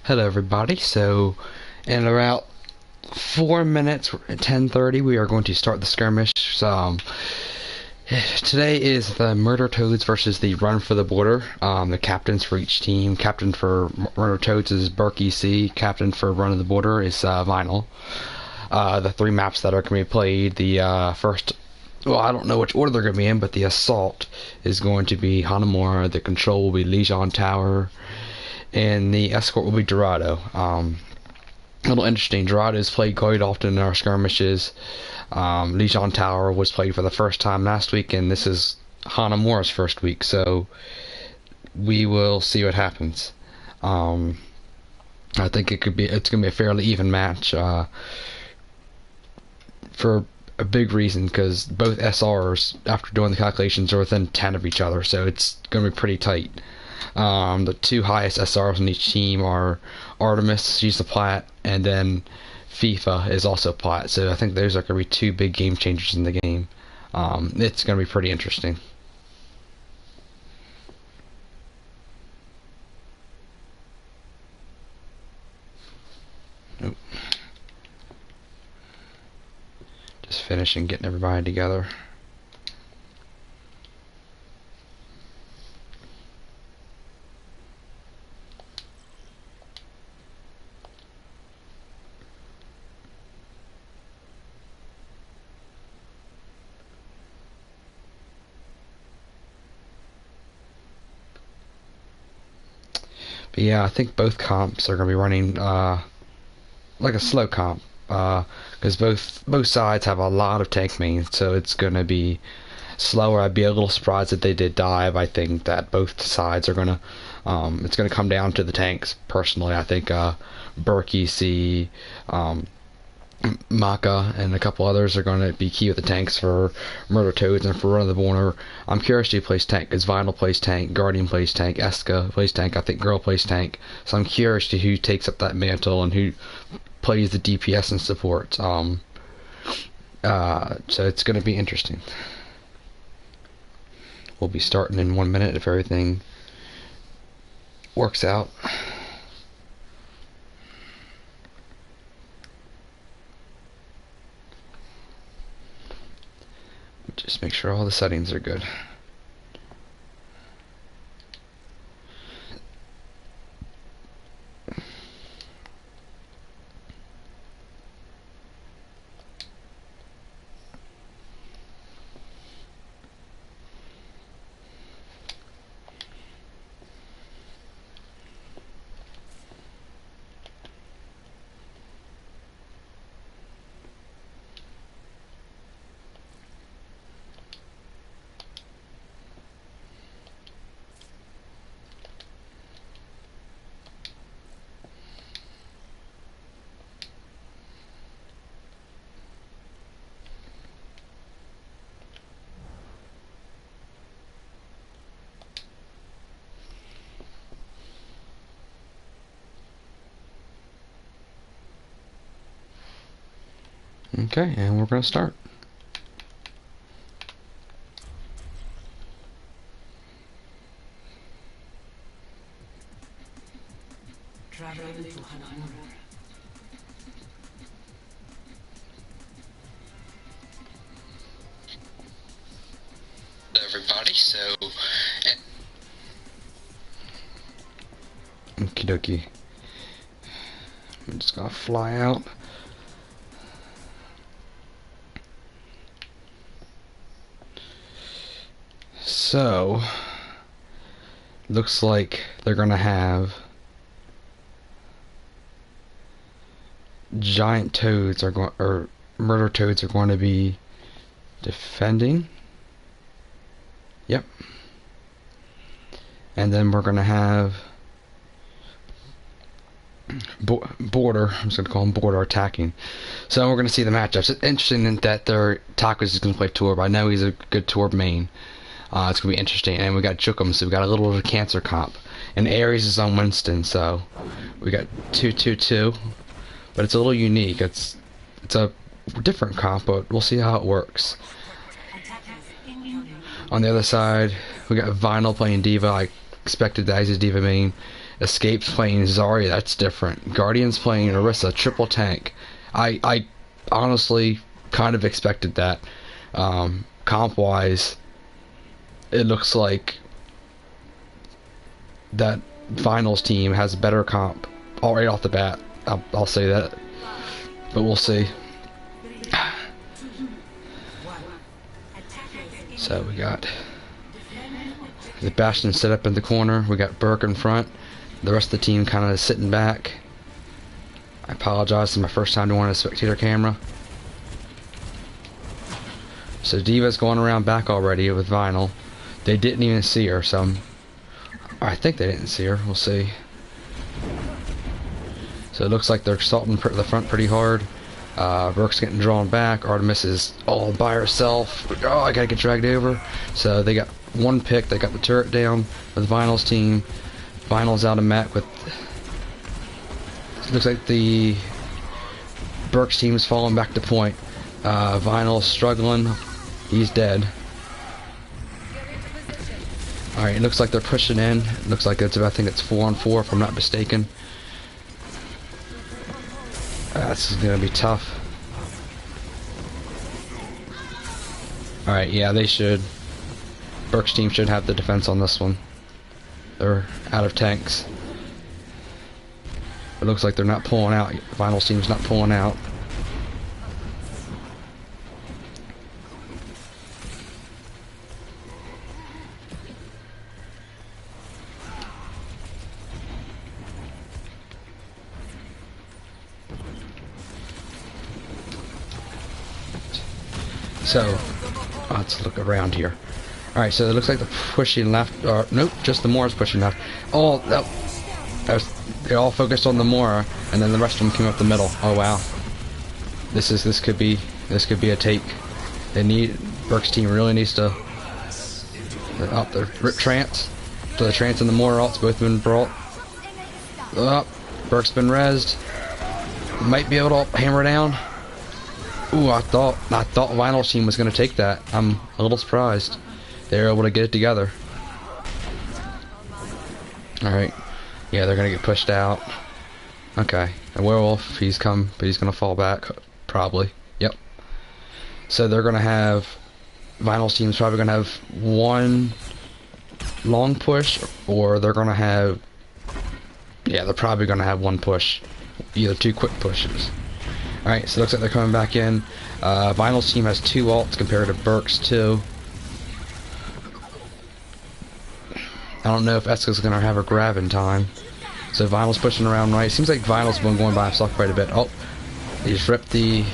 Hello everybody, so in about 4 minutes at 10:30 we are going to start the skirmish. Today is the Murder Toads versus the Run for the Border. The captains for each team. Captain for Murder Toads is Berkey C. Captain for Run of the Border is Vinyl. The three maps that are going to be played, the first, well, I don't know which order they're going to be in, but the Assault is going to be Hanamura, the Control will be Lijon Tower, and the Escort will be Dorado. A little interesting, Dorado is played quite often in our skirmishes. Lijon Tower was played for the first time last week, and this is Hanamura's first week, so we will see what happens. I think it's going to be a fairly even match, for a big reason, because both SRs, after doing the calculations, are within 10 of each other, so it's going to be pretty tight. The two highest SRs on each team are Artemis, she's a plat, and then FIFA is also plat, so I think those are going to be two big game changers in the game. It's going to be pretty interesting. Nope. Just finishing getting everybody together. But yeah, I think both comps are going to be running like a slow comp, because both sides have a lot of tank mains, so it's going to be slower. I'd be a little surprised if they did dive. I think that both sides are going to, it's going to come down to the tanks. Personally, I think Berkey, C, Maka, and a couple others are going to be key with the tanks for Murder Toads and for Run of the Border. I'm curious who plays tank, because Vinyl plays tank, Guardian plays tank, Eska plays tank, I think Girl plays tank. So I'm curious to who takes up that mantle and who plays the DPS and support. So it's going to be interesting. We'll be starting in 1 minute if everything works out. Just make sure all the settings are good. Okay, and we're going to start. Travel to Hanamura. Everybody, so okie dokie. I'm just gonna fly out. So looks like they're gonna have giant toads are going, or murder toads are going to be defending. Yep. And then we're gonna have border. I'm just gonna call them border attacking. So we're gonna see the matchups. It's interesting that their Tacos is gonna play Torb. I know he's a good Torb main. It's gonna be interesting. And we got Jukum, so we got a little bit of cancer comp. And Ares is on Winston, so we got 2-2-2. But it's a little unique. It's a different comp, but we'll see how it works. On the other side, we got Vinyl playing Diva. I expected that he's a Diva main. Escape's playing Zarya, that's different. Guardian's playing Orisa, triple tank. I honestly kind of expected that. Comp-wise, it looks like that finals team has a better comp all right off the bat. I'll say that, but we'll see. So we got the Bastion set up in the corner. We got Burke in front. The rest of the team kind of sitting back. I apologize, it's my first time doing a spectator camera. So D.Va's going around back already with Vinyl. They didn't even see her, so I think they didn't see her. We'll see. So it looks like they're assaulting the front pretty hard. Burke's getting drawn back. Artemis is all by herself. Oh, I gotta get dragged over. So they got one pick. They got the turret down with Vinyl's team. Vinyl's out of mech with. It looks like the Burke's team is falling back to point. Vinyl's struggling. He's dead. Alright, it looks like they're pushing in. It looks like it's, I think it's 4-on-4 if I'm not mistaken. This is gonna be tough. Alright, yeah, they should. Burke's team should have the defense on this one. They're out of tanks. It looks like they're not pulling out. Vinyl's team's not pulling out. So, let's look around here. Alright, so it looks like they're pushing left. Nope, just the Moira's pushing left. Oh, they're all focused on the Moira, and then the rest of them came up the middle. Oh wow, this could be a take. They need Burke's team really needs to up the trance. So the trance and the Moira ults both been brought up. Burke's been rezzed. Might be able to hammer down. Ooh, I thought Vinyl's team was going to take that. I'm a little surprised. They were able to get it together. Alright. Yeah, they're going to get pushed out. Okay. And Werewolf, he's come, but he's going to fall back. Probably. Yep. So they're going to have... Vinyl's team's probably going to have one long push, or they're going to have... Yeah, they're probably going to have one push. Either two quick pushes. Alright, so it looks like they're coming back in. Vinyl's team has 2 ults compared to Burke's 2. I don't know if Eska's going to have a grab in time. So Vinyl's pushing around right. Seems like Vinyl's been going by himself quite a bit. Oh, he just ripped the...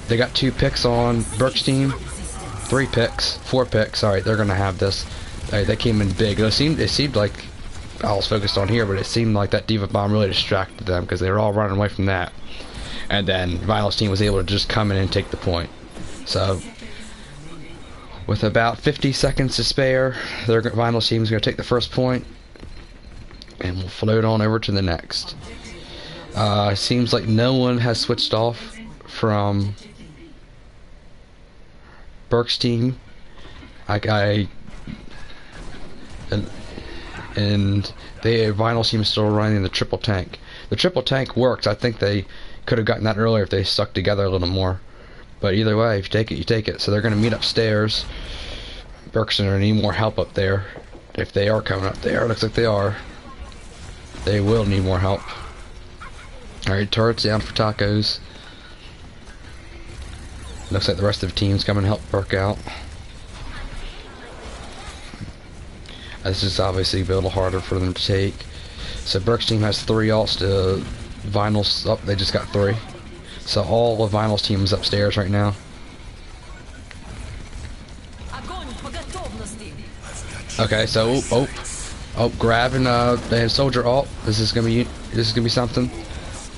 They got 2 picks on Burke's team. 3 picks. 4 picks. Alright, they're going to have this. Alright, they came in big. It seemed like... I was focused on here, but it seemed like that D.Va bomb really distracted them because they were all running away from that. And then Vinyl's team was able to just come in and take the point. So, with about 50 seconds to spare, Vinyl's team is going to take the first point, and we'll float on over to the next. Seems like no one has switched off from Burke's team. And Vinyl's team is still running the triple tank. The triple tank works. I think they could have gotten that earlier if they stuck together a little more. But either way, if you take it, you take it. So they're going to meet upstairs. Burke's going to need more help up there. If they are coming up there, looks like they are. They will need more help. Alright, turrets down for tacos. Looks like the rest of the team's coming to help Burke out. This is obviously a little harder for them to take. So Burke's team has 3 ults to Vinyl's. Oh, they just got 3. So all of Vinyl's team is upstairs right now. Okay, so grabbing the soldier ult. This is gonna be something.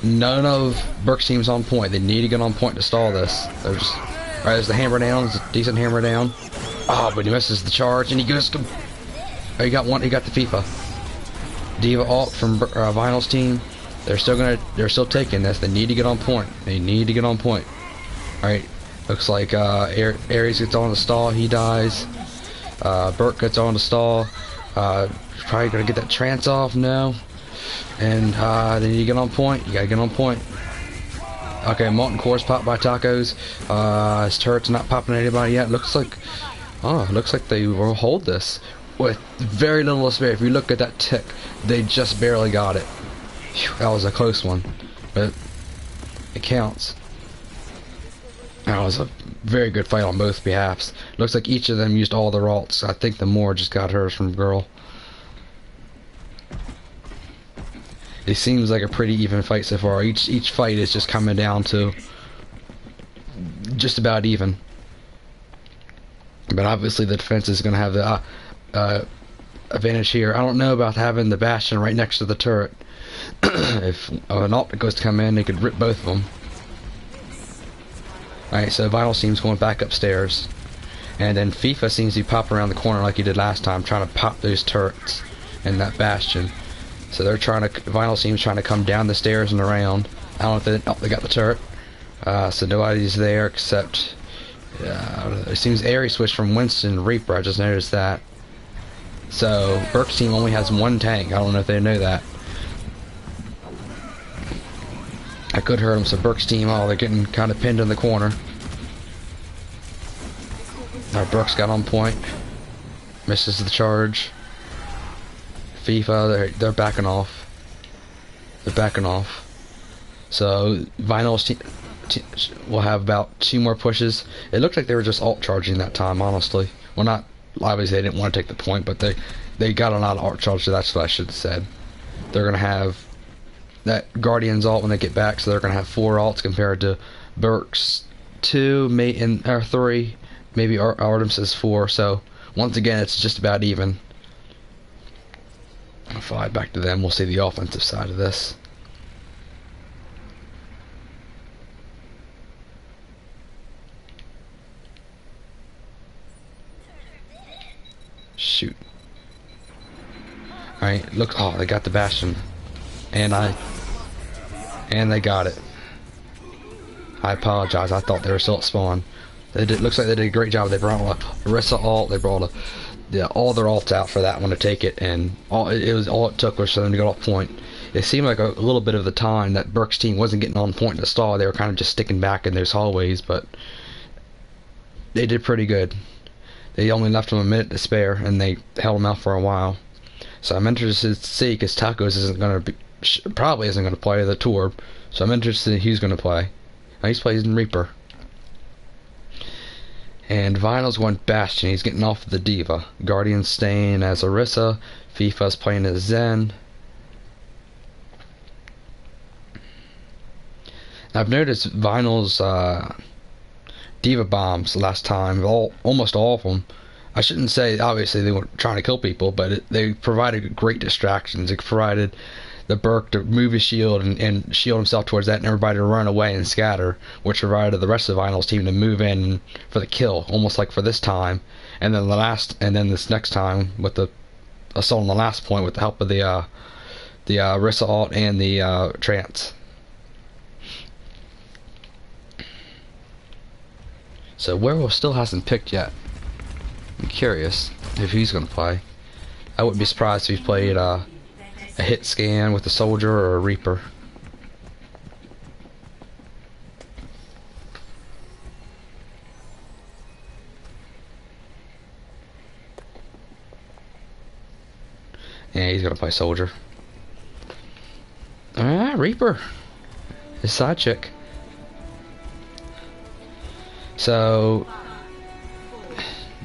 None of Burke's team's on point. They need to get on point to stall this. Alright, there's the hammer down. It's a decent hammer down. Oh, but he misses the charge and he goes to. Oh, he got one. He got the FIFA. D.Va ult from Vinyl's team. They're still taking this. They need to get on point. They need to get on point. All right. Looks like Ares gets on the stall. He dies. Burke gets on the stall. Probably gonna get that trance off. No. And they need to get on point. You gotta get on point. Okay, Molten Core's popped by Tacos. His turret's not popping anybody yet. Looks like they will hold this with very little to spare. If you look at that tick, they just barely got it. Whew, that was a close one, but it counts. That was a very good fight on both behalves. Looks like each of them used all their ults. I think the Moore just got hers from Girl. It seems like a pretty even fight so far. Each fight is just coming down to just about even. But obviously the defense is going to have the advantage here. I don't know about having the Bastion right next to the turret. If an ult goes to come in, they could rip both of them. Alright, so Vital seems going back upstairs. And then FIFA seems to be popping around the corner like he did last time, trying to pop those turrets and that Bastion. So they're trying to, Vinyl seems trying to come down the stairs and around. I don't know if they got the turret. So nobody's there except, it seems Aerie switched from Winston to Reaper. I just noticed that. So Burke's team only has one tank. I don't know if they know that. I could hurt them. So Burke's team, they're getting kind of pinned in the corner. Now Brooks got on point. Misses the charge. FIFA, they're backing off. They're backing off. So Vinyl's team will have about 2 more pushes. It looked like they were just alt charging that time, honestly. Well, not obviously they didn't want to take the point, but they got a lot of alt charge, so that's what I should have said. They're gonna have that Guardian's alt when they get back, so they're gonna have 4 alts compared to Burke's 2, or 3, maybe Artemis's 4. So once again, it's just about even. I'll fly back to them. We'll see the offensive side of this. Shoot. Alright, look. Oh, they got the Bastion. And they got it. I apologize. I thought they were still at spawn. Looks like they did a great job. They brought a Orisa ult. They brought all their ults out for that one to take it, and all it took was for them to get off point. It seemed like a little bit of the time that Burke's team wasn't getting on point to stall. They were kind of just sticking back in those hallways, but they did pretty good. They only left them a minute to spare, and they held them out for a while. So I'm interested to see, because Tacos probably isn't going to play the tour. So I'm interested in who's going to play. Now he's playing Reaper. And Vinyl's going Bastion. He's getting off of the Diva. Guardian's staying as Orisa. FIFA's playing as Zen. I've noticed Vinyl's Diva bombs last time. Almost all of them. I shouldn't say obviously they weren't trying to kill people, but they provided great distractions. It provided the Burke to move his shield and shield himself towards that, and everybody to run away and scatter, which provided the rest of the Vinyl's team to move in for the kill, almost like for this time. And then this next time with the assault on the last point with the help of the Orisa ult and the trance. So Werewolf still hasn't picked yet. I'm curious if he's going to play. I wouldn't be surprised if he played a hit scan with a soldier or a Reaper. Yeah, he's going to play soldier. Reaper. His side chick. So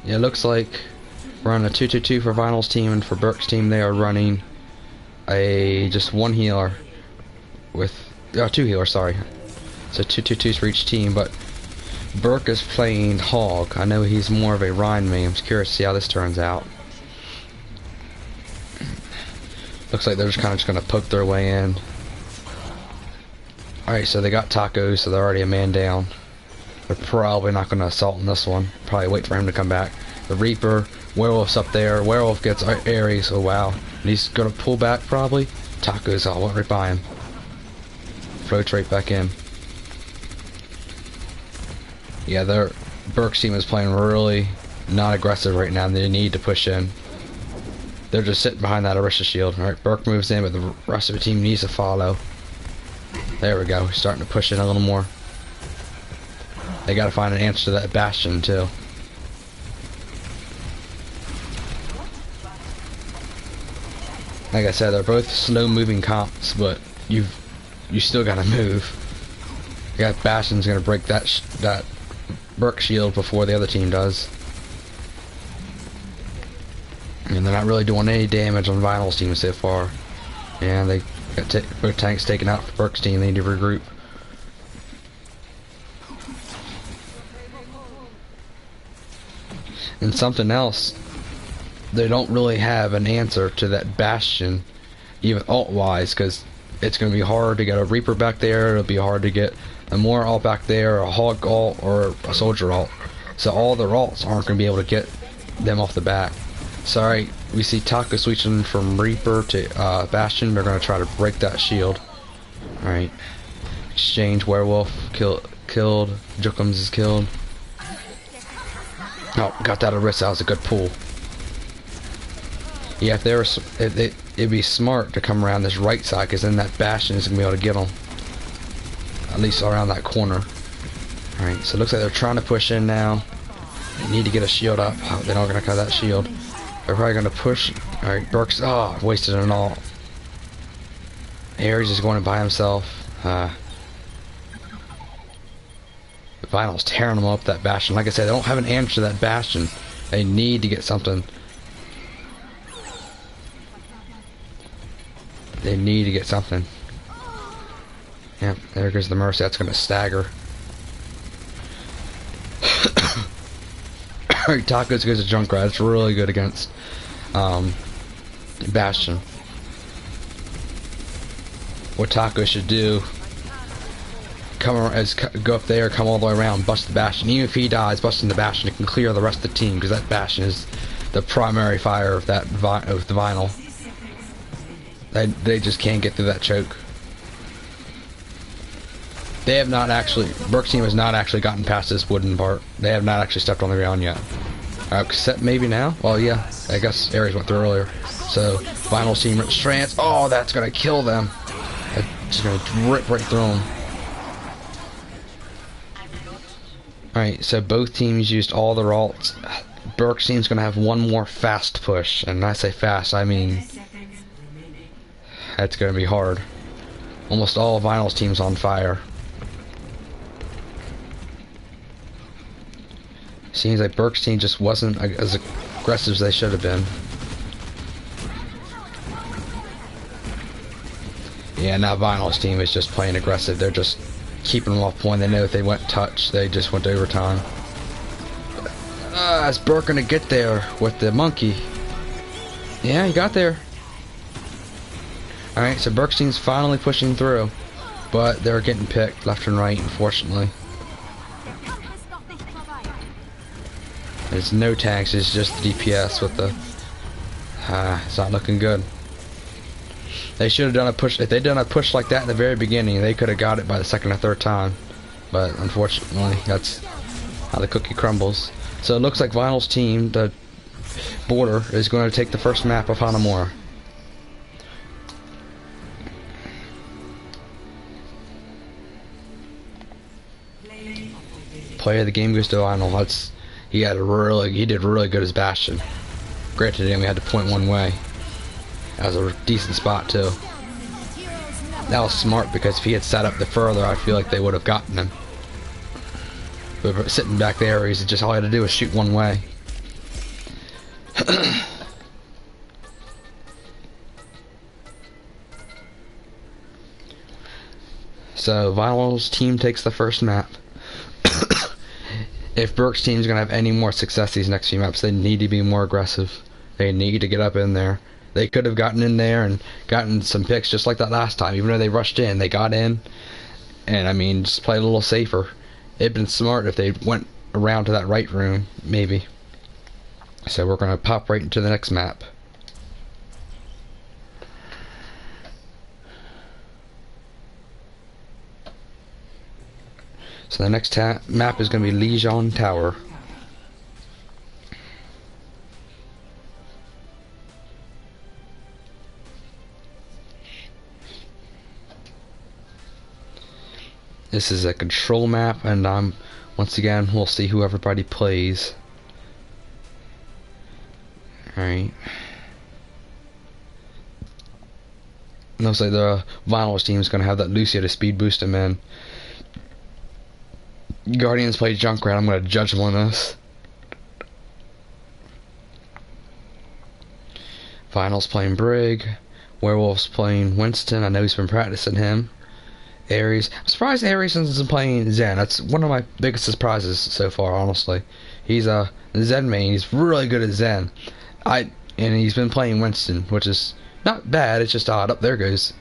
yeah, it looks like we're on a 2-2-2 for Vinyl's team, and for Burke's team they are running just one healer with 2 healers, sorry. So 2-2-2s for each team, but Burke is playing Hog. I know he's more of a Rhine main. I'm curious to see how this turns out. Looks like they're just kind of going to poke their way in. Alright, so they got Tacos, so they're already a man down. They're probably not going to assault in this one. Probably wait for him to come back. The Reaper, Werewolf's up there. Werewolf gets Ares. Oh wow. And he's going to pull back probably. Tacos, went right by him. Floats right back in. Yeah, Burke's team is playing really not aggressive right now. They need to push in. They're just sitting behind that Orisa shield. Alright, Burke moves in, but the rest of the team needs to follow. There we go. We're starting to push in a little more. They gotta find an answer to that Bastion, too. Like I said, they're both slow-moving comps, but you still gotta move. You got Bastion's gonna break that Burke shield before the other team does. And they're not really doing any damage on Vinyl's team so far. And they got both tanks taken out for Burke's team. They need to regroup. And something else, they don't really have an answer to that Bastion, even alt-wise, because it's going to be hard to get a Reaper back there. It'll be hard to get a Moira alt back there, a Hog alt, or a Soldier alt. So all their alts aren't going to be able to get them off the bat. Sorry, we see Taco switching from Reaper to Bastion. They're going to try to break that shield. Alright. Exchange, Werewolf, killed. Jookums is killed. Oh, got that Orisa. That was a good pull. Yeah, it'd be smart to come around this right side, because then that Bastion is going to be able to get them. At least around that corner. Alright, so it looks like they're trying to push in now. They need to get a shield up. Oh, they're not going to cut that shield. They're probably going to push. Alright, Burke's. Oh, wasted an ult. Ares is going in by himself. Vinyl's tearing them up, that Bastion. Like I said, they don't have an answer to that Bastion. They need to get something. They need to get something. Yep, there goes the Mercy. That's going to stagger. Alright, Tacos goes to Junkrat. It's really good against Bastion. What Taco should do, go up there, come all the way around, bust the Bastion. Even if he dies, busting the Bastion, it can clear the rest of the team, because that Bastion is the primary fire of the Vinyl. They just can't get through that choke. They have not actually, Burke's team has not actually gotten past this wooden part. They have not actually stepped on the ground yet. Except maybe now? Well, yeah, I guess Ares went through earlier. So, Vinyl's team, Strands, oh, that's gonna kill them. It's just gonna rip right through them. Alright, so both teams used all their alts. Burke's team's gonna have one more fast push, and when I say fast, I mean that's gonna be hard. Almost all of Vinyl's team's on fire. Seems like Burke's team just wasn't as aggressive as they should have been. Yeah, now Vinyl's team is just playing aggressive. They're just keeping them off point. They know if they went touch, they just went to overtime. Is Burke gonna get there with the monkey? Yeah, he got there. Alright, so Burke's team's finally pushing through. But they're getting picked left and right, unfortunately. There's no tanks, it's just the DPS with the... it's not looking good. They should have done a push. If they'd done a push like that in the very beginning, they could have got it by the second or third time. But unfortunately, that's how the cookie crumbles. So it looks like Vinyl's team, the border, is going to take the first map of Hanamura. Player of the game goes to Vinyl. He did really good as Bastion. Granted, he only had to point one way. That was a decent spot too. That was smart, because if he had set up the further, I feel like they would have gotten him. But sitting back there, he's just all he had to do was shoot one way. So Vinyl's team takes the first map. If Burke's team's gonna have any more success these next few maps, they need to be more aggressive. They need to get up in there. They could have gotten in there and gotten some picks just like that last time. Even though they rushed in, they got in. And I mean, just play a little safer. It'd been smart if they went around to that right room, maybe. So we're gonna pop right into the next map. So the next map is going to be Lijiang Tower. This is a control map, and once again, we'll see who everybody plays. Alright. Looks like the Vinyl's team is going to have that Lucio to speed boost him in. Guardians play Junkrat. I'm going to judge them on this. Vinyl's playing Brig. Werewolf's playing Winston. I know he's been practicing him. Ares. I'm surprised Ares isn't playing Zen. That's one of my biggest surprises so far, honestly. He's a Zen main. He's really good at Zen. And he's been playing Winston, which is not bad. It's just odd. Up there goes.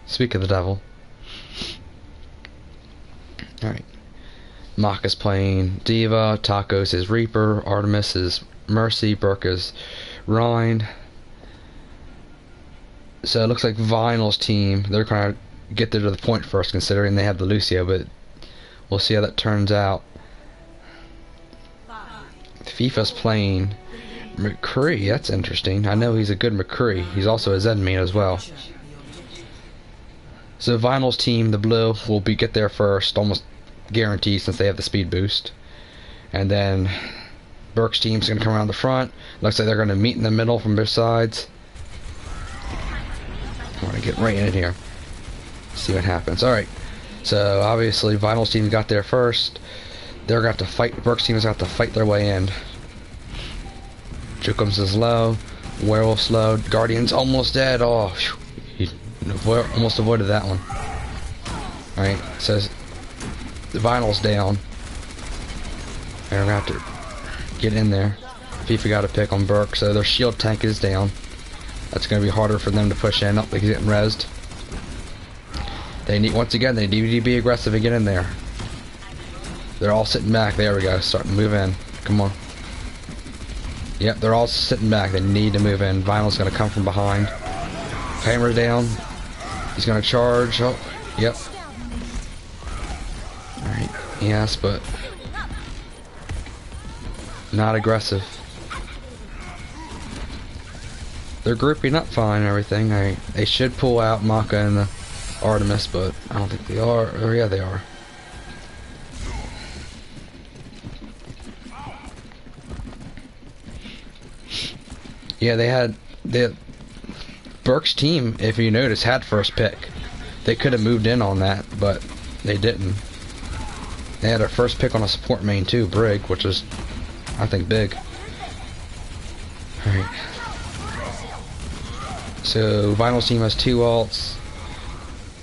Speak of the devil. Alright. Mach is playing Diva. Tacos is Reaper. Artemis is Mercy. Burke is Rhine. So it looks like Vinyl's team, they're going to get there to the point first, considering they have the Lucio, but we'll see how that turns out. FIFA's playing McCree. That's interesting. I know he's a good McCree. He's also a Zen main as well. So Vinyl's team, the blue, will get there first, almost guaranteed since they have the speed boost. And then Burke's team's going to come around the front. Looks like they're going to meet in the middle from both sides. I want to get right in here. See what happens. Alright. So obviously Vinyl's team got there first. They're going to have to fight. Burke's team is going to have to fight their way in. Jukums is low. Werewolf's low. Guardian's almost dead. Oh, he almost avoided that one. Alright. So the Vinyl's down. They're going to have to get in there. FIFA got a pick on Burke, so their shield tank is down. That's going to be harder for them to push in. Oh, they're getting rezzed. They need, once again, they need to be aggressive and get in there. They're all sitting back. There we go. Starting to move in. Come on. Yep, they're all sitting back. They need to move in. Vinyl's going to come from behind. Hammer down. He's going to charge. Oh, yep. Alright. Yes, but not aggressive. They're grouping up fine and everything. They should pull out Maka and the Artemis, but I don't think they are. Or yeah, they are. Yeah, they had Burke's team, if you notice, had first pick. They could have moved in on that, but they didn't. They had a first pick on a support main too, Brig, which is, I think, big. Alright. So Vinyl's team has 2 ults.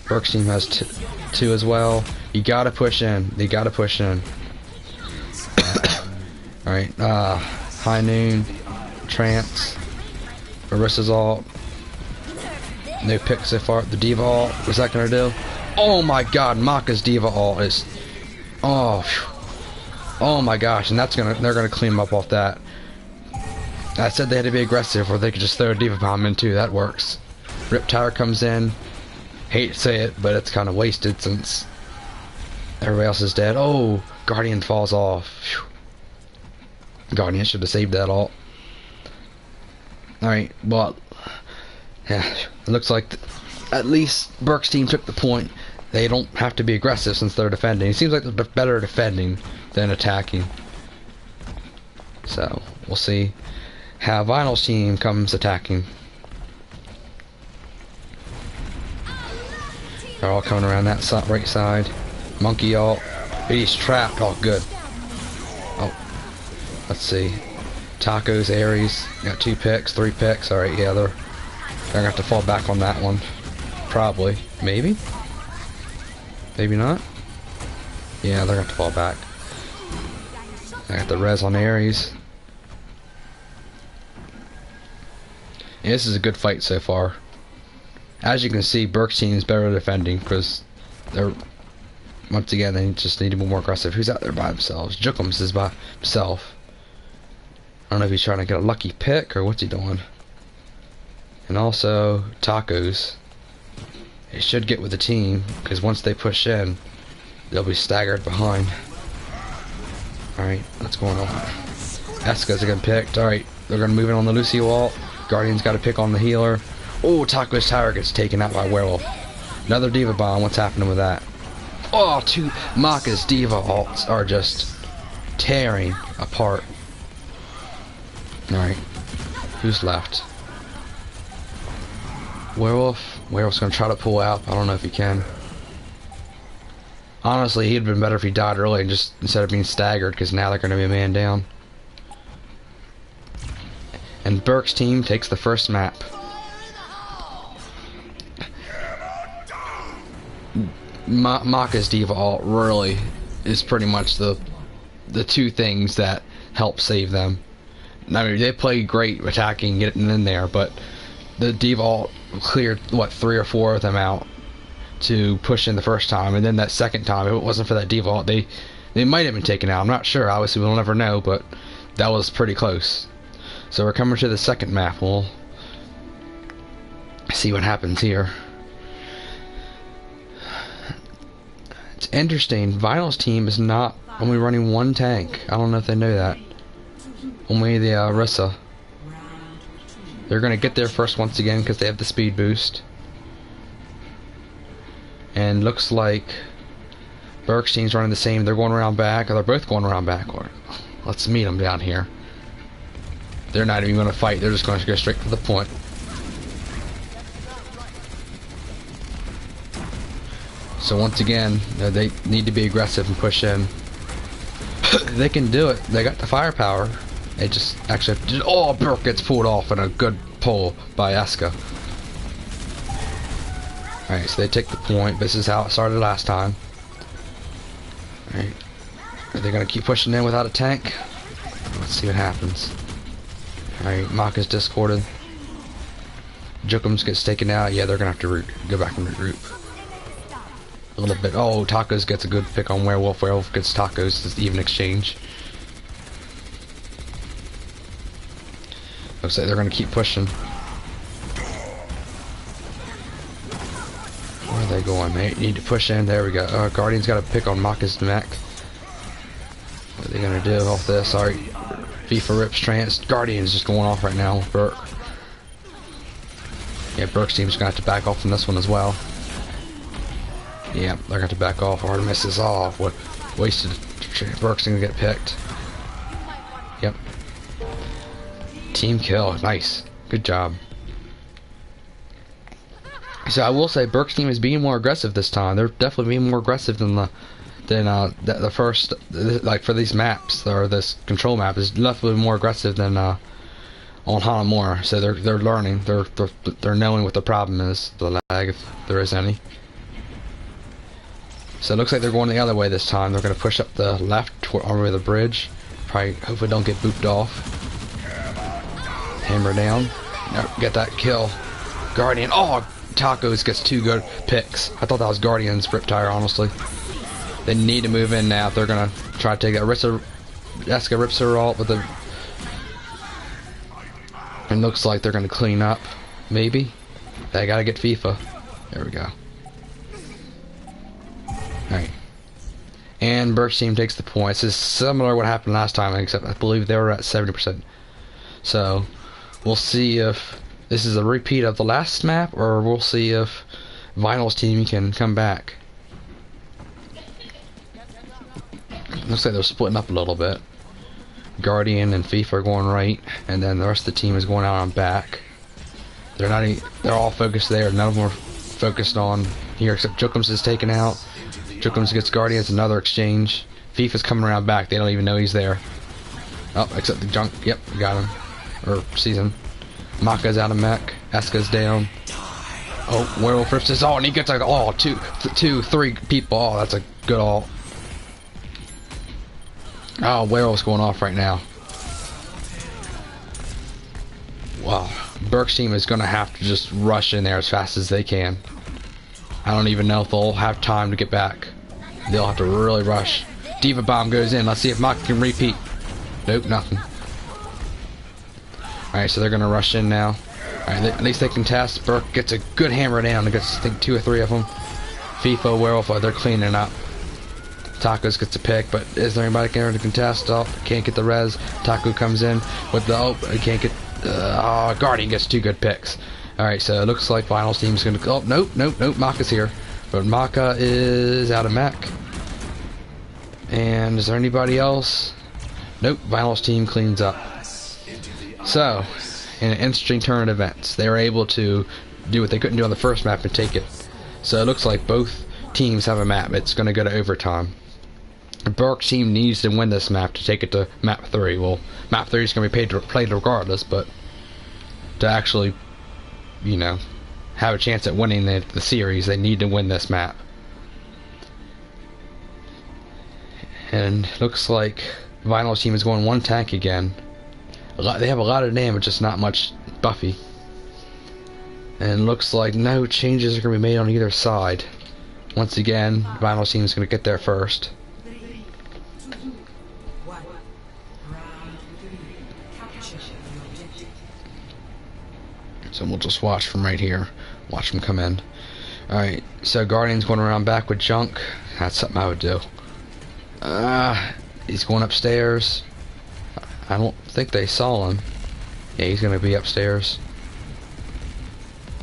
Burke's team has two as well. You gotta push in. They gotta push in. Alright, High Noon, Trance, Marissa's ult. No pick so far. The Diva ult, what's that gonna do? Oh my god, Maka's Diva ult is... Oh, phew. Oh my gosh, and they're gonna clean them up off that. I said they had to be aggressive, or they could just throw a Diva Bomb in too. That works. Rip Tower comes in. Hate to say it, but it's kind of wasted since everybody else is dead. Oh, Guardian falls off. Phew. Guardian should have saved that ult. Alright, well, yeah, it looks like at least Burke's team took the point. They don't have to be aggressive since they're defending. It seems like they're better defending than attacking. So, we'll see how Vinyl's team comes attacking. They're all coming around that right side. Monkey ult. He's trapped. Oh, good. Oh, let's see. Tacos, Ares. Got 2 picks, 3 picks. Alright, yeah, they're gonna have to fall back on that one. Probably. Maybe? Maybe not? Yeah, they're gonna have to fall back. I got the res on Ares. Yeah, this is a good fight so far. As you can see, Burke's team is better defending because they're, once again, they just need to be more aggressive. Who's out there by themselves? Jukums is by himself. I don't know if he's trying to get a lucky pick or what's he doing. And also, Tacos. They should get with the team because once they push in, they'll be staggered behind. Alright, what's going on? Eska's getting picked. Alright, they're going to move in on the Lucio ult. Guardian's got to pick on the healer. Oh, Taco's tower gets taken out by Werewolf. Another Diva Bomb. What's happening with that? Oh, two Maka's Diva alts are just tearing apart. Alright. Who's left? Werewolf. Werewolf's gonna try to pull out. I don't know if he can. Honestly, he'd been better if he died early and just instead of being staggered, because now they're gonna be a man down. And Burke's team takes the first map. Maka's Diva alt really is pretty much the two things that help save them. I mean, they play great attacking, getting in there, but the Diva alt cleared, what, 3 or 4 of them out to push in the first time, and then that second time, if it wasn't for that Diva alt, they might have been taken out. I'm not sure, obviously we'll never know, but that was pretty close. So we're coming to the second map. We'll see what happens here. It's interesting, Vinyl's team is not only running one tank. I don't know if they know that. Only the Rissa. They're gonna get there first once again because they have the speed boost. And looks like Burke's team's running the same. They're going around back, or they're both going around back. Or let's meet them down here. They're not even gonna fight. They're just gonna go straight to the point. So once again, they need to be aggressive and push in. They can do it. They got the firepower. They just actually have to, oh, Burke gets pulled off in a good pull by Eska. Alright, so they take the point. This is how it started last time. Alright. Are they going to keep pushing in without a tank? Let's see what happens. Alright, Maka's discorded. Jukums gets taken out. Yeah, they're going to have to go back and regroup. A little bit. Oh, Tacos gets a good pick on Werewolf. Werewolf gets Tacos. It's even exchange. Looks like they're going to keep pushing. Where are they going? They need to push in. There we go. Guardian's got a pick on Maka's neck. What are they going to do off this? Sorry. FIFA rips trance. Guardian's just going off right now. Burke. Yeah, Burke's team's going to have to back off from this one as well. Yeah, they're going to have to back off. Artemis is off. What wasted. Burke's going to get picked. Yep. Team kill. Nice. Good job. So I will say Burke's team is being more aggressive this time. They're definitely being more aggressive than the first, like for these maps, or this control map is definitely more aggressive than on Hanamura. So they're learning. They're knowing what the problem is, the lag, if there is any. So it looks like they're going the other way this time. They're going to push up the left toward over the bridge. Probably, hopefully don't get booped off. Hammer down. No, get that kill. Guardian. Oh, Tacos gets 2 good picks. I thought that was Guardian's Riptire, honestly. They need to move in now if they're going to try to take that. Eska rips her ult with the... It looks like they're going to clean up. Maybe. They got to get FIFA. There we go. Alright. And Burke's team takes the points. This is similar to what happened last time, except I believe they were at 70%. So, we'll see if this is a repeat of the last map, or we'll see if Vinyl's team can come back. Looks like they're splitting up a little bit. Guardian and FIFA are going right, and then the rest of the team is going out on back. They're all focused there. None of them are focused on here, except Jukums is taken out. Jukums gets Guardians, another exchange. FIFA's coming around back. They don't even know he's there. Oh, except the junk. Yep, got him. Or sees him. Maka's out of mech. Eska's down. Oh, Werewolf rips his ult, and he gets like, oh, 3 people. Oh, that's a good ult. Oh, Werewolf's going off right now. Wow. Burke's team is going to have to just rush in there as fast as they can. I don't even know if they'll have time to get back. They'll have to really rush. Diva Bomb goes in. Let's see if Maka can repeat. Nope, nothing. Alright, so they're going to rush in now. Alright, at least they can test. Burke gets a good hammer down. He gets, I think, 2 or 3 of them. FIFA, Werewolf, they're cleaning up. Tacos gets a pick, but is there anybody there to contest? Oh, can't get the res. Taco comes in with the, oh, he can't get, Guardian gets 2 good picks. Alright, so it looks like Finals team's gonna, oh, nope, Maka's here. But Maka is out of mech. And is there anybody else? Nope, Vinyl's team cleans up. So, in an interesting turn of events, they were able to do what they couldn't do on the first map and take it. So it looks like both teams have a map. It's going to go to overtime. Burke's team needs to win this map to take it to map 3. Well, map 3 is going to be played regardless, but to actually, you know, have a chance at winning the series, they need to win this map. And looks like Vinyl's team is going 1 tank again. They have a lot of damage, just not much Buffy. And looks like no changes are going to be made on either side. Once again, Vinyl's team is going to get there first. So we'll just watch from right here. Watch them come in. Alright, so Guardian's going around back with junk. That's something I would do. He's going upstairs. I don't think they saw him. Yeah, he's going to be upstairs.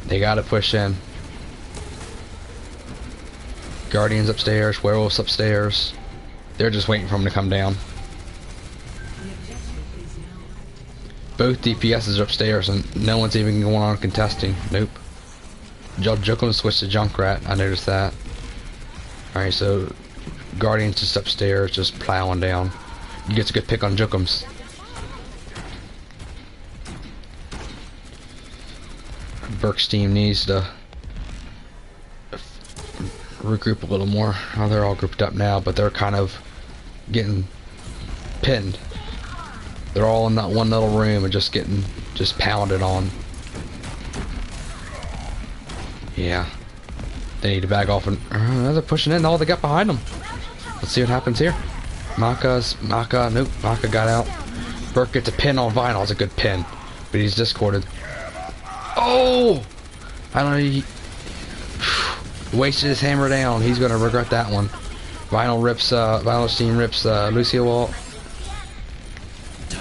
They got to push in. Guardian's upstairs. Werewolf's upstairs. They're just waiting for him to come down. Both DPSs are upstairs and no one's even going on contesting. Nope. Jokum switched to Junkrat. I noticed that. Alright, so Guardian's just upstairs, just plowing down. He gets a good pick on Jukums. Burke's team needs to regroup a little more. Oh, they're all grouped up now, but they're kind of getting pinned. They're all in that one little room and just getting pounded on. Yeah. They need to back off and they're pushing in. All they got behind them. Let's see what happens here. Nope, Maka got out. Burke gets a pin on Vinyl. It's a good pin, but he's discorded. Oh! I don't know. He wasted his hammer down. He's gonna regret that one. Vinyl's team rips Lucio Walt.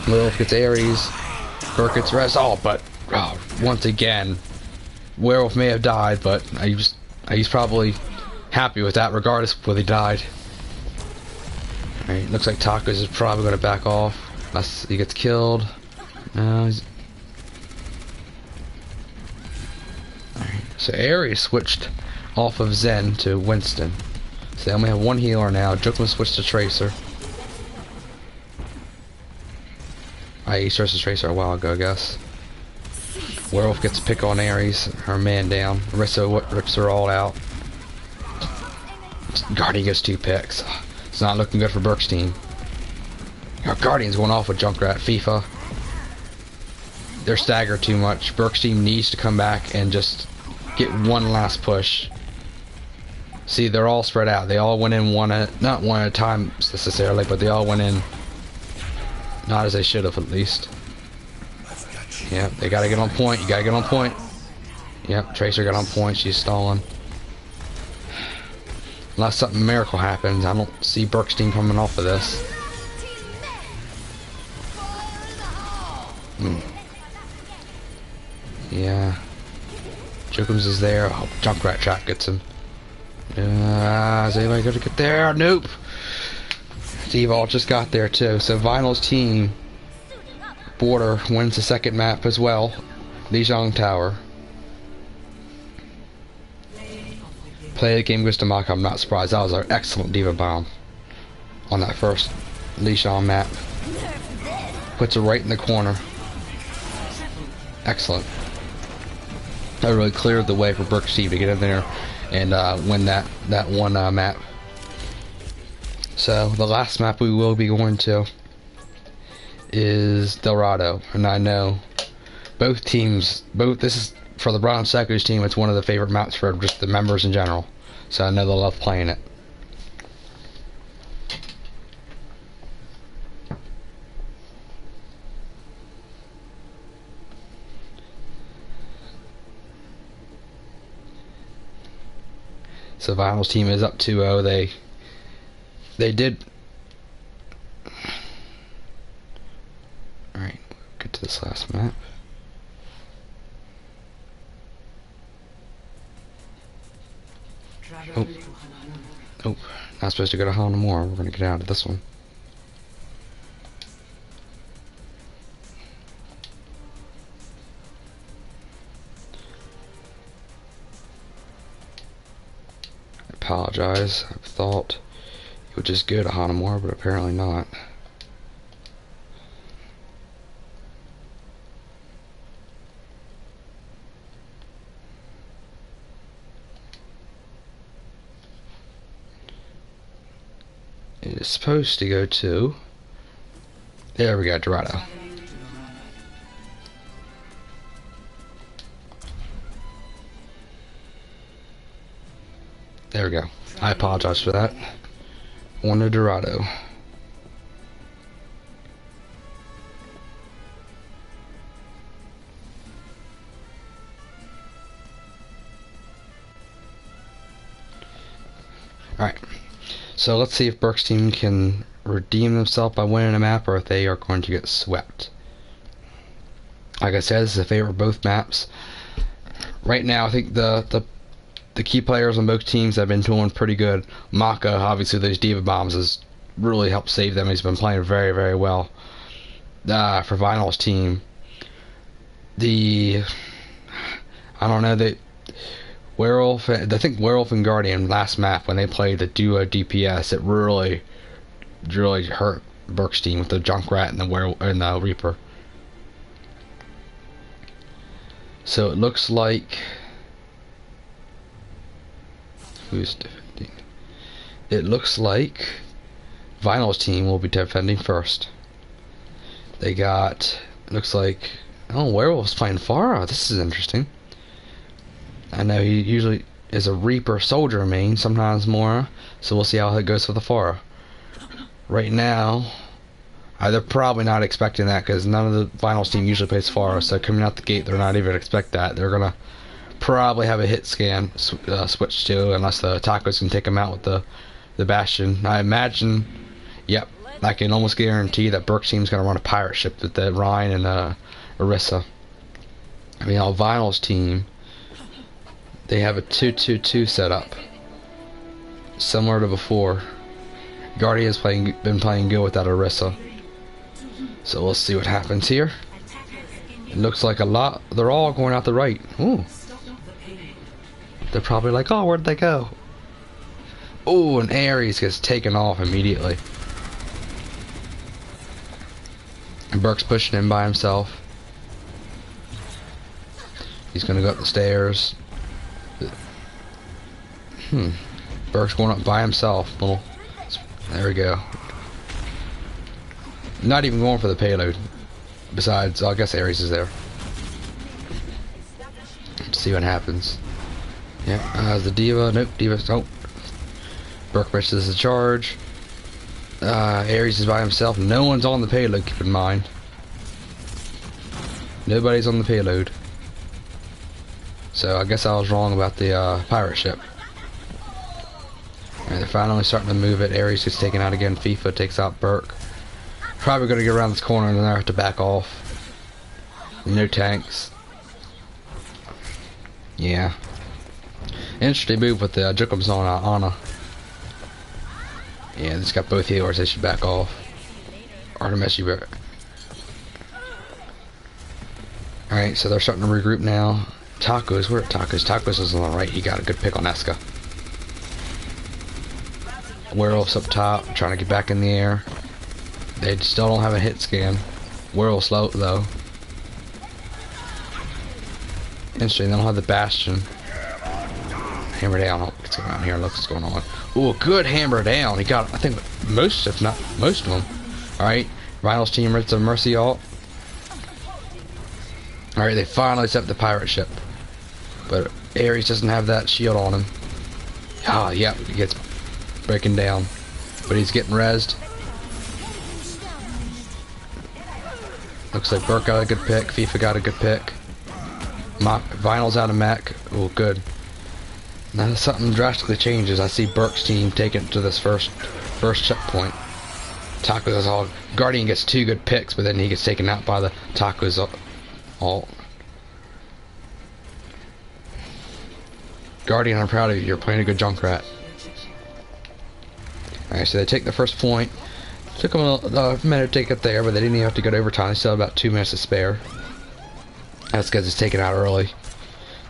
Werewolf gets Ares. Burke gets rest. Oh, but once again, Werewolf may have died, but he's probably happy with that, regardless of whether he died. Alright, looks like Tacos is probably going to back off unless he gets killed. No, he's... Alright, so Ares switched off of Zen to Winston. So they only have one healer now. Jokum switched to Tracer. He switched to Tracer a while ago, I guess. Werewolf gets a pick on Ares, her man down. Orisa rips her all out. Guardian gets 2 picks. It's not looking good for Burke's team. Our Guardian's going off with Junkrat, FIFA. They're staggered too much. Burke's team needs to come back and just get one last push. See, they're all spread out. They all went in not one at a time necessarily, but they all went in not as they should have, at least. Yep, they gotta get on point. You gotta get on point. Yep, Tracer got on point. She's stalling. Unless something miracle happens, I don't see Burke's team coming off of this. Yeah. Jukums is there. Oh, Junkrat trap gets him. Is anybody gonna get there? Nope. Steve Alt just got there too. So Vinyl's team, Border, wins the second map as well. Lijiang Tower. Play of the game goes to Maka. I'm not surprised. That was an excellent D.Va bomb on that first Lijiang map. Puts it right in the corner. Excellent. That really cleared the way for Burke's team to get in there and win that one map. So the last map we will be going to is Dorado, and I know both teams. This is for the Bronze Sekus team. It's one of the favorite maps for just the members in general. So I know they'll love playing it. So Vinyl's team is up 2-0. They did. Alright, get to this last map. Travel Oh. to Hananura. Oh, not supposed to go to Hanamura. We're gonna get out of this one. I apologize. I thought it would just go to Hanamura, but apparently not. It is supposed to go to... There we go, Dorado. Traveling to Dorado. There we go. I apologize for that. On to Dorado. Alright. So let's see if Burke's team can redeem themselves by winning a map or if they are going to get swept. Like I said, this is a favor of both maps. Right now, I think the key players on both teams have been doing pretty good. Maka, obviously, those Diva Bombs has really helped save them. He's been playing very, very well. For Vinyl's team, I don't know, Werewolf, I think Werewolf and Guardian last map when they played the duo DPS, it really hurt Burke's team with the Junkrat and the Reaper. So it looks like who's defending? It looks like Vinyl's team will be defending first. They got, looks like, oh, Werewolf's playing Pharah. This is interesting. I know he usually is a Reaper soldier main, sometimes more, so we'll see how it goes for the Pharah. Right now, they're probably not expecting that because none of the Vinyl's team usually plays Pharah, so coming out the gate they're not even expect that. They're gonna probably have a hit scan switch to, unless the Tacos can take them out with the Bastion. I imagine, yep, I can almost guarantee that Burke's team's gonna run a pirate ship with the Rhine and Orisa. I mean, Vinyl's team, they have a 2-2-2 setup, similar to before. Guardian's been playing good with that Orisa. So we'll see what happens here. It looks like a lot. They're all going out the right. Ooh. They're probably like, oh, where'd they go? Ooh, and Ares gets taken off immediately. And Burke's pushing him by himself. He's gonna go up the stairs. Burke's going up by himself. Little. There we go. Not even going for the payload. Besides, I guess Ares is there. Let's see what happens. Yeah, the Diva. Nope, Diva. Oh. Burke misses the charge. Ares is by himself. No one's on the payload, keep in mind. Nobody's on the payload. So I guess I was wrong about the pirate ship. Alright, they're finally starting to move it. Ares gets taken out again. FIFA takes out Burke. Probably going to get around this corner and then I have to back off. No tanks. Yeah. Interesting move with the Jukums on Ana. Yeah, it's got both healers. They should back off. Artemis, you better. Alright, so they're starting to regroup now. Tacos, where are Tacos? Tacos is on the right. He got a good pick on Eska. Werewolf's up top, trying to get back in the air. They still don't have a hit scan. Werewolf's slow though. Interesting, they don't have the Bastion. Hammer down. Let's go around here and look what's going on. Ooh, good hammer down. He got, I think, most, if not most of them. Alright, Vinyl's team rips a Mercy ult. Alright, they finally set the pirate ship. But Ares doesn't have that shield on him. Ah, yeah, he gets breaking down. But he's getting rezzed. Looks like Burke got a good pick. FIFA got a good pick. Vinyl's out of mech. Oh, good. Now something drastically changes. I see Burke's team taking it to this first checkpoint. Tacos is all. Guardian gets 2 good picks, but then he gets taken out by the Tacos ult. Guardian, I'm proud of you. You're playing a good Junkrat. Alright, so they take the first point. Took them a minute to get there, but they didn't even have to go to overtime. They still have about 2 minutes to spare. That's because it's taken out early.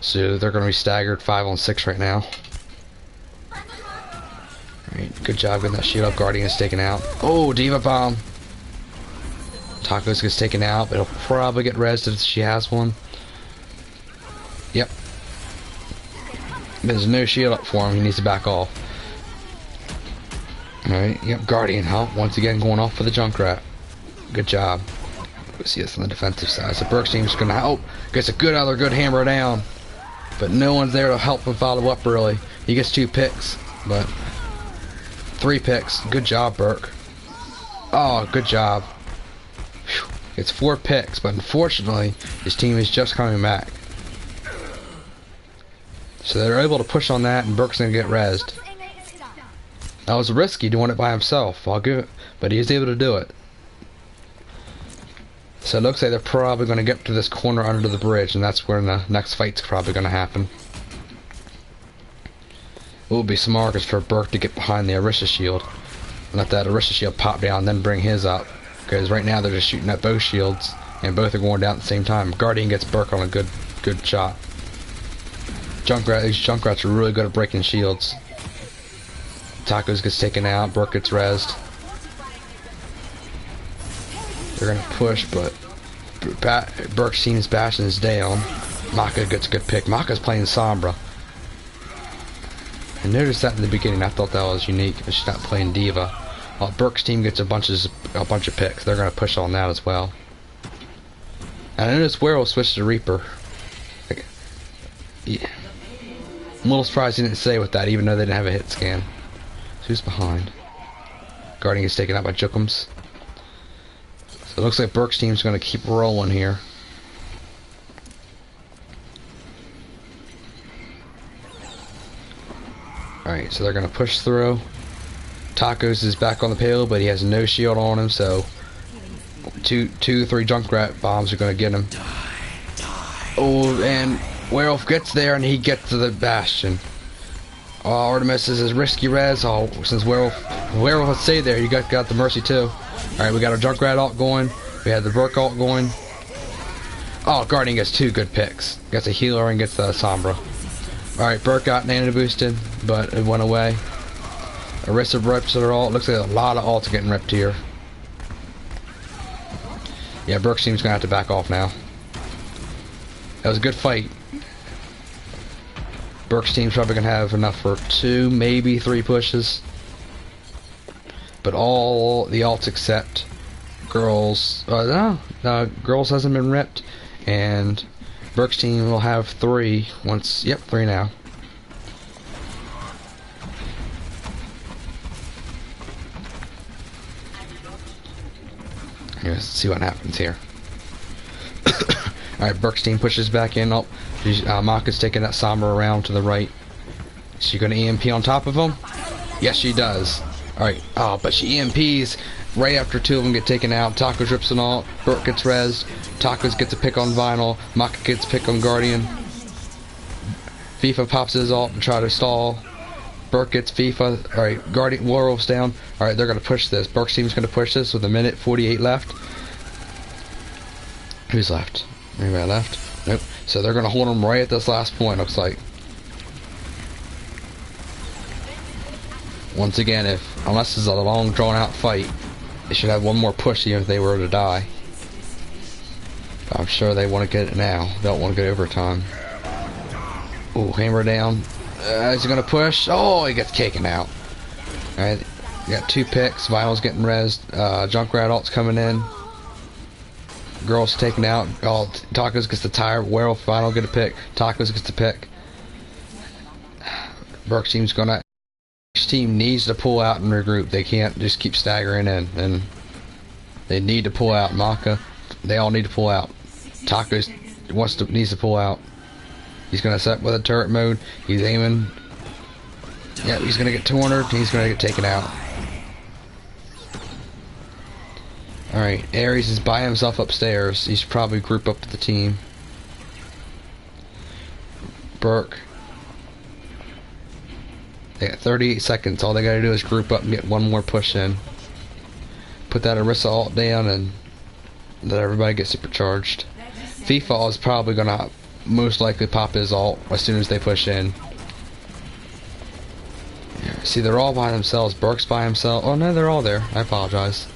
So they're going to be staggered 5-on-6 right now. Alright, good job getting that shield up. Guardian is taken out. Oh, Diva Bomb! Tacos gets taken out, but he'll probably get rezzed if she has one. Yep. There's no shield up for him. He needs to back off. Alright, yep, Guardian, huh? Once again going off for the Junkrat. Good job. Let's see this on the defensive side. So Burke's team's gonna help. Gets a good hammer down. But no one's there to help him follow up really. He gets 2 picks, but 3 picks. Good job, Burke. Oh, good job. Whew. It's 4 picks, but unfortunately his team is just coming back. So they're able to push on that, and Burke's gonna get rezzed. That was risky doing it by himself. I'll give it, but he is able to do it. So it looks like they're probably going to get to this corner under the bridge, and that's where the next fight's probably going to happen. It would be smart is for Burke to get behind the Orisa shield, and let that Orisa shield pop down, and then bring his up. Because right now they're just shooting at both shields, and both are going down at the same time. Guardian gets Burke on a good shot. These Junkrats are really good at breaking shields. Tacos gets taken out, Burke gets rezzed. They're gonna push, but Burke's team's bashing is down. Maka gets a good pick. Maka's playing Sombra. I noticed that in the beginning. I thought that was unique, but she's not playing Diva. While Burke's team gets a bunch of picks. They're gonna push on that as well. And I noticed Werewolf switched to Reaper. Yeah. I'm a little surprised he didn't stay with that, even though they didn't have a hit scan. Who's behind? Guardian gets taken out by Jookums. So it looks like Burke's team's going to keep rolling here. Alright, so they're going to push through. Tacos is back on the payload, but he has no shield on him, so 3 Junkrat bombs are going to get him. Oh, and Werewolf gets there, and he gets to the Bastion. Oh, Artemis is his risky res. Oh, since Werewolf has stayed there, you got the Mercy too. Alright, we got our Junkrat ult going. We had the Burke ult going. Oh, Guardian gets 2 good picks. Gets a healer and gets the Sombra. Alright, Burke got nano boosted, but it went away. Orisa rips their ult. Looks like a lot of ults getting ripped here. Yeah, Burke's team's gonna have to back off now. That was a good fight. Burke's team's probably gonna have enough for 2, maybe 3 pushes. But all the ults except Girls, Girls hasn't been ripped, and Burke's team will have 3 once. Yep, 3 now. Let's see what happens here. Alright, Burke's team pushes back in. Oh, Maka's taking that Sombra around to the right. Is she going to EMP on top of him? Yes, she does. Alright, oh, but she EMPs right after 2 of them get taken out. Tacos rips and all. Burke gets rezzed. Tacos gets a pick on Vinyl. Maka gets a pick on Guardian. FIFA pops his ult and try to stall. Burke gets FIFA. Alright, Guardian Werewolf's down. Alright, they're going to push this. Burke's team's going to push this with 1:48 left. Who's left? Anybody left? Nope. So they're going to hold them right at this last point, looks like. Once again, unless it's a long drawn out fight, they should have one more push even if they were to die. But I'm sure they want to get it now. They don't want to get overtime. Ooh, hammer down. Is he going to push? Oh, he gets taken out. Alright, we got 2 picks. Vinyl's getting rezzed. Junkrat ult's coming in. Girl's taken out. Oh, Tacos gets the tire. Werewolf Vinyl get a pick. Tacos gets the pick. Burke's team's gonna. Each team needs to pull out and regroup. They can't just keep staggering in, and they need to pull out. Maka, they all need to pull out. Tacos needs to pull out. He's gonna set with a turret mode. He's aiming. Yeah, he's gonna get cornered. He's gonna get taken out. Alright, Ares is by himself upstairs. He should probably group up with the team. Burke. They got 38 seconds. All they gotta do is group up and get one more push in. Put that Orisa ult down and let everybody get supercharged. FIFA is probably gonna most likely pop his ult as soon as they push in. See, they're all by themselves. Burke's by himself. Oh no, they're all there. I apologize.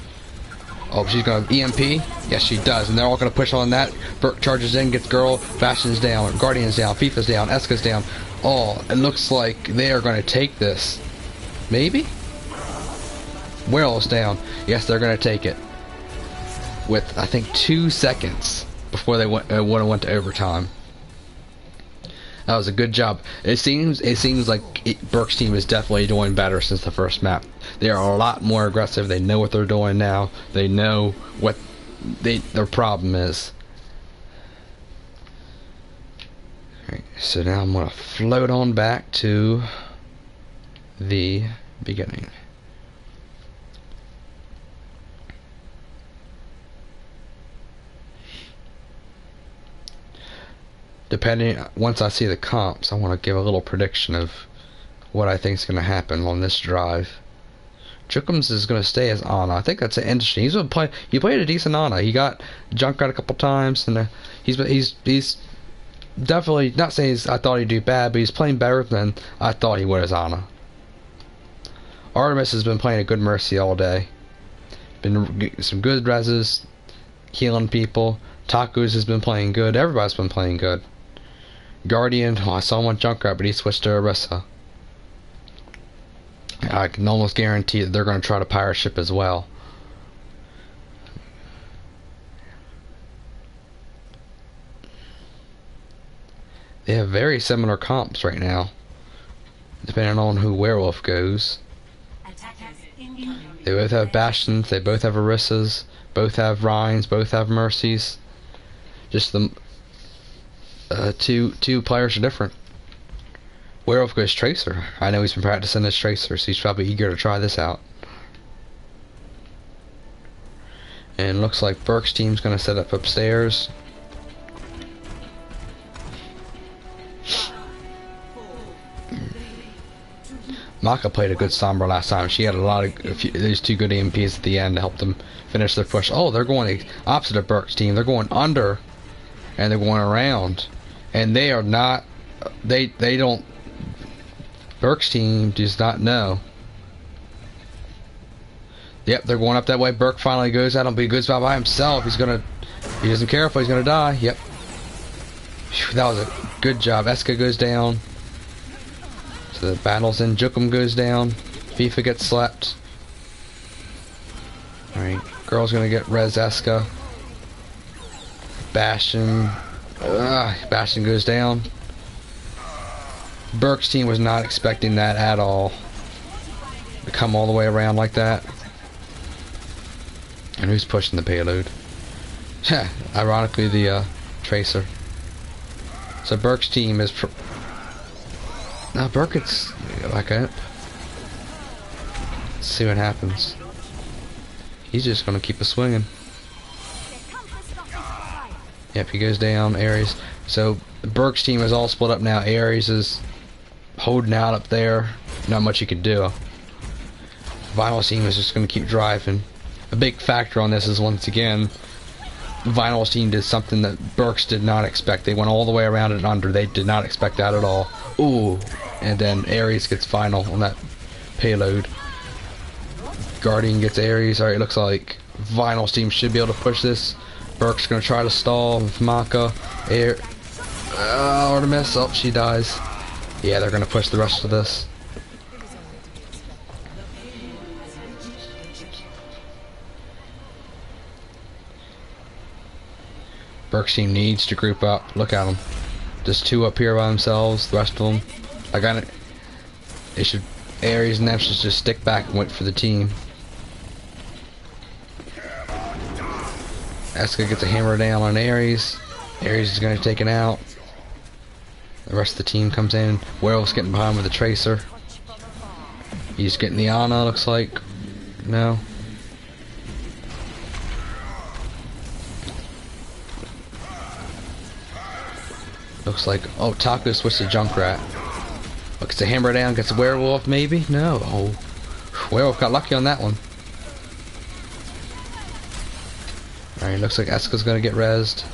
Oh, she's gonna EMP? Yes, she does. And they're all gonna push on that. Burke charges in, gets Girl, Bastion's down, Guardian's down, FIFA's down, Eska's down. Oh, it looks like they are gonna take this. Maybe? Werewolf's down. Yes, they're gonna take it. With, I think, 2 seconds before they went to overtime. That was a good job. It seems like Burke's team is definitely doing better since the first map. They are a lot more aggressive. They know what they're doing now. They know what their problem is. Alright, so now I'm gonna float on back to the beginning. Once I see the comps, I want to give a little prediction of what I think is going to happen on this drive. Chukums is going to stay as Ana. I think that's interesting. He played a decent Ana. He got Junkrat a couple times, and he's definitely not saying I thought he'd do bad, but he's playing better than I thought he would as Ana. Artemis has been playing a good Mercy all day. Been getting some good reses, healing people. Takus has been playing good. Everybody's been playing good. Guardian, I saw him on Junkrat, but he switched to Orisa. I can almost guarantee that they're going to try to pirate ship as well. They have very similar comps right now, depending on who Werewolf goes. They both have Bastions, they both have Orisas, both have Rhines, both have Mercies. Just the two players are different. Werewolf goes Tracer. I know he's been practicing this Tracer, so he's probably eager to try this out. And looks like Burke's team's going to set up upstairs. Maka played a good Sombra last time. She had these two good EMPs at the end to help them finish their push. Oh, they're going opposite of Burke's team. They're going under, and they're going around. And they are not, they don't, Burke's team does not know. Yep, they're going up that way. Burke finally goes out on Be Good spot by himself. He doesn't care if he's gonna die. Yep. Whew, that was a good job. Eska goes down. So the battle's in. Jukum goes down. FIFA gets slapped. Alright, Girl's gonna get Res Eska. Bastion. Bastion goes down. Burke's team was not expecting that at all. To come all the way around like that. And who's pushing the payload? Ironically, the Tracer. So Burke's team is... Now Burke gets back up. Let's see what happens. He's just gonna keep it swinging. Yep, he goes down. Ares. So Burke's team is all split up now. Ares is holding out up there. Not much he can do. Vinyl's team is just going to keep driving. A big factor on this is, once again, Vinyl's team did something that Burke's did not expect. They went all the way around and under. They did not expect that at all. Ooh. And then Ares gets Vinyl on that payload. Guardian gets Ares. Alright, looks like Vinyl's team should be able to push this. Burke's gonna try to stall with Maka. Artemis. Oh, she dies. Yeah, they're gonna push the rest of this. Burke's team needs to group up. Look at them. Just two up here by themselves. The rest of them, I got it. They should. Ares and them should just stick back and wait for the team. Eska gets a hammer down on Ares. Ares is going to take it out. The rest of the team comes in. Werewolf's getting behind with the Tracer. He's getting the Ana, looks like. No. Looks like... Oh, Taco switched to Junkrat. Gets a hammer down, gets a werewolf maybe? No. Oh. Werewolf got lucky on that one. Alright, looks like Eska's gonna get rezzed.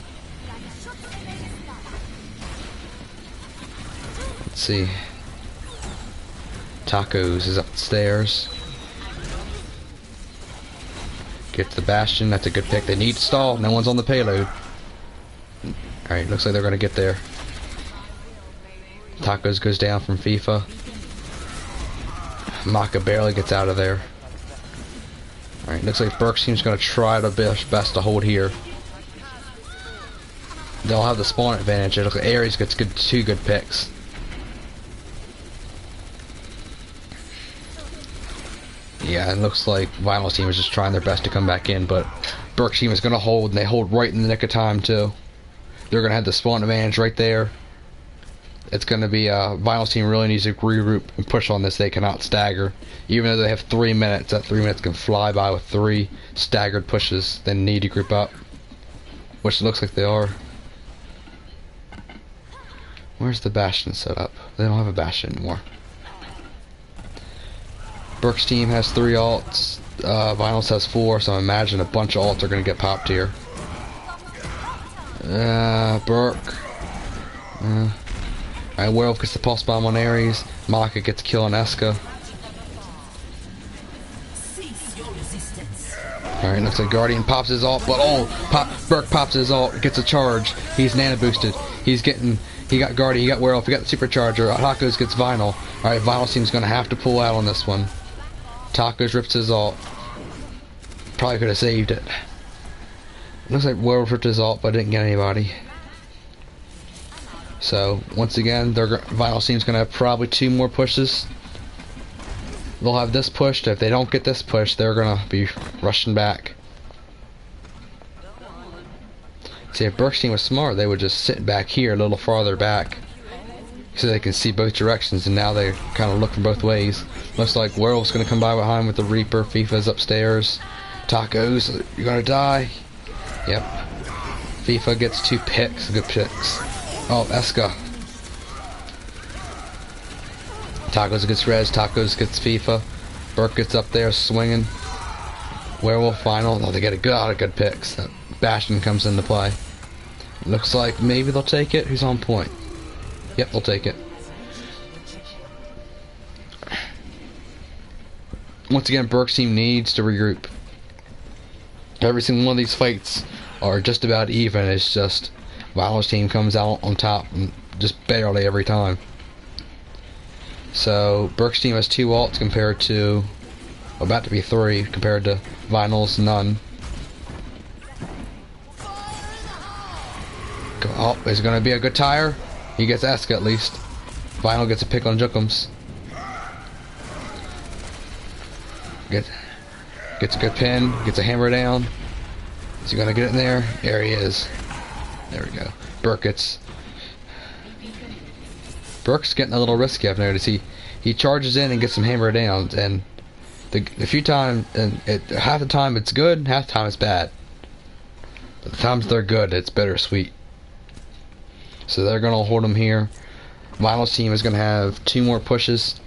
Let's see. Tacos is upstairs. Get to the Bastion, that's a good pick. They need to stall, no one's on the payload. Alright, looks like they're gonna get there. Tacos goes down from FIFA. Maka barely gets out of there. Alright, looks like Burke's team's gonna try their best to hold here. They'll have the spawn advantage. It looks like Ares gets two good picks. Yeah, it looks like Vinyl's team is just trying their best to come back in, but Burke's team is gonna hold, and they hold right in the nick of time too. They're gonna have the spawn advantage right there. It's going to be Vinyl's team really needs to regroup and push on this. They cannot stagger. Even though they have 3 minutes, that 3 minutes can fly by with 3 staggered pushes. They need to group up, which looks like they are. Where's the Bastion set up? They don't have a Bastion anymore. Burke's team has 3 ults. Vinyl's has 4, so I imagine a bunch of ults are going to get popped here. Burke. Alright, Werewolf gets the pulse bomb on Ares. Maka gets a kill on Eska. Alright, looks like Guardian pops his ult, but Burke pops his ult, gets a charge. He's nano boosted. He got Guardian, he got Werewolf, he got the supercharger. Tacos gets Vinyl. Alright, Vinyl team's gonna have to pull out on this one. Tacos rips his ult. Probably could have saved it. Looks like Werewolf ripped his ult, but didn't get anybody. So, once again, Vinyl team's going to have probably 2 more pushes. They'll have this pushed. If they don't get this push, they're going to be rushing back. See, if Burke's team was smart, they would just sit back here a little farther back so they can see both directions, and now they kind of look from both ways. Looks like Werewolf's going to come by behind with the Reaper. FIFA's upstairs. Tacos, you're going to die. Yep. FIFA gets 2 picks, good picks. Oh, Eska. Tacos gets Rez, Tacos gets FIFA. Burke gets up there swinging. Werewolf final. Oh, they get a lot of good picks. That Bastion comes into play. Looks like maybe they'll take it. Who's on point? Yep, they'll take it. Once again, Burke's team needs to regroup. Every single one of these fights are just about even. It's just Vinyl's team comes out on top and just barely every time. So Burke's team has 2 ults compared to about to be 3 compared to Vinyl's none. Oh, is it going to be a good tire? He gets Eska at least. Vinyl gets a pick on Jookums. Gets a good pin. Gets a hammer down. Is he going to get it in there? There he is. There we go. Burke's getting a little risky, I've noticed. He charges in and gets some hammer downs, and the few times, and half the time it's good, half the time it's bad. But the times they're good, it's bittersweet. So they're gonna hold him here. Vinyl's team is gonna have 2 more pushes.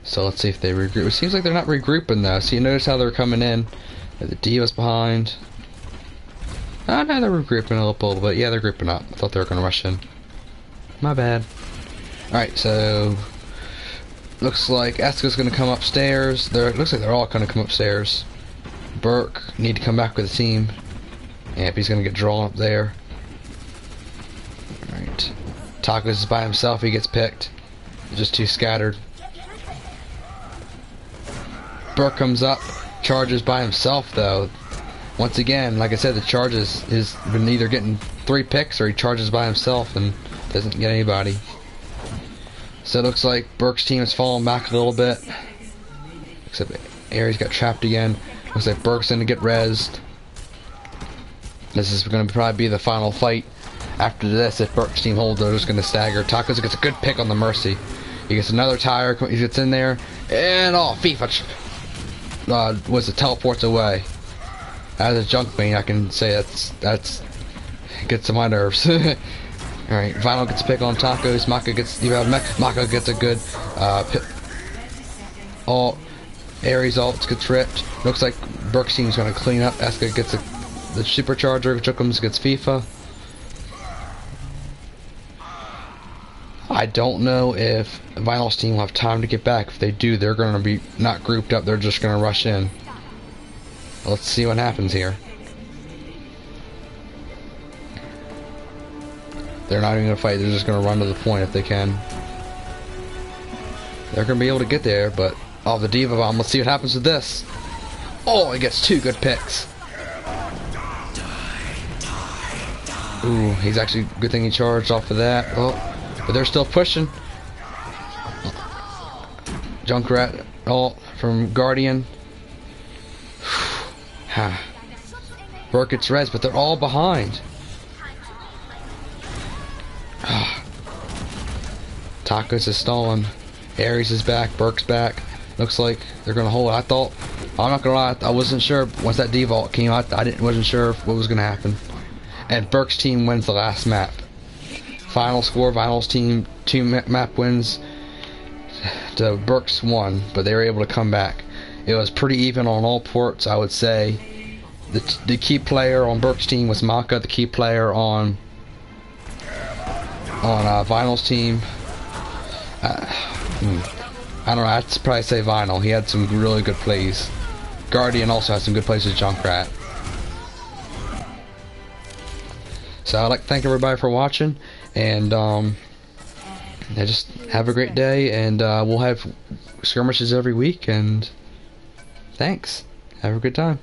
So let's see if they regroup. It seems like they're not regrouping though. So you notice how they're coming in. The D.Va's behind. Oh no, they're regrouping a little bit. Yeah, they're grouping up. I thought they were gonna rush in. My bad. Alright, so looks like Eska's gonna come upstairs. Looks like they're all gonna come upstairs. Burke need to come back with the team. Yep, he's gonna get drawn up there. Alright. Tacos is by himself, he gets picked. Just too scattered. Burke comes up, charges by himself though. Once again, like I said, the charges has been either getting 3 picks or he charges by himself and doesn't get anybody. So it looks like Burke's team is falling back a little bit. Except Ares got trapped again. Looks like Burke's gonna get rezzed. This is gonna probably be the final fight. After this, if Burke's team holds, they're just gonna stagger. Tacos gets a good pick on the Mercy. He gets another tire. He gets in there, and FIFA was it teleports away. As a junk bean, I can say that's gets on my nerves. Alright, Alright, Vinyl gets a pick on Tacos. Maka gets Maka gets a good ult. Ares ult gets ripped. Looks like Burke's team's gonna clean up. Eska gets the supercharger. Jookums gets FIFA. I don't know if Vinyl's team will have time to get back. If they do, they're gonna be not grouped up. They're just gonna rush in. Let's see what happens here. They're not even gonna fight. They're just gonna run to the point if they can. They're gonna be able to get there, but oh, the Diva Bomb. Let's see what happens with this. Oh, it gets 2 good picks. Ooh, he's actually good thing he charged off of that. Oh, but they're still pushing. Junkrat ult from Guardian. Burke gets res, but they're all behind. Tacos is stalling. Ares is back. Burke's back. Looks like they're gonna hold it. I'm not gonna lie, I wasn't sure once that default came out. Wasn't sure what was gonna happen. And Burke's team wins the last map. Final score: Vinyl's team 2 map wins to Burke's 1, but they were able to come back. It was pretty even on all ports, I would say. The key player on Burke's team was Maka. The key player on Vinyl's team, I don't know, I'd probably say Vinyl. He had some really good plays. Guardian also had some good plays with Junkrat. So I'd like to thank everybody for watching, and just have a great day, and we'll have skirmishes every week, and thanks. Have a good time.